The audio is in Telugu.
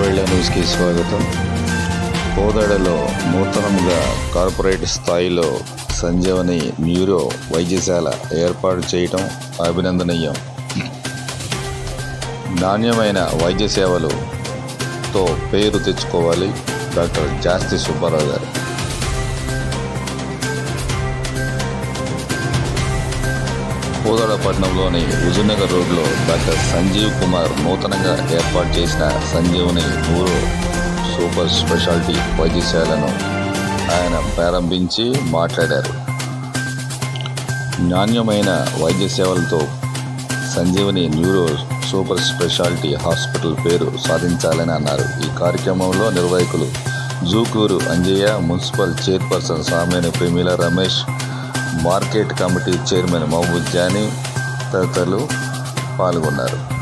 కోదాడవేళ్ల న్యూస్కి స్వాగతం. కోదాడలో నూతనంగా కార్పొరేట్ స్థాయిలో సంజీవని న్యూరో వైద్యశాల ఏర్పాటు చేయటం అభినందనీయం. నాణ్యమైన వైద్య సేవలతో పేరు తెచ్చుకోవాలి. డాక్టర్ జాస్తి సుబ్బారావు గారు. కోదాడ పట్టణంలోని హుజూర్నగర్ రోడ్లో డాక్టర్ సంజీవ్ కుమార్ నూతనంగా ఏర్పాటు చేసిన సంజీవని న్యూరో సూపర్ స్పెషాలిటీ వైద్యశాలను ఆయన ప్రారంభించి మాట్లాడారు. నాణ్యమైన వైద్య సేవలతో Sanjeevani neuro super speciality hospital పేరు సాధించాలని అన్నారు. ఈ కార్యక్రమంలో నిర్వాహకులు Jukuru Anjaiah, municipal chairperson Sameni Pramila Ramesh, market committee chairman Mahaboob Jani తదితరులు పాల్గొన్నారు.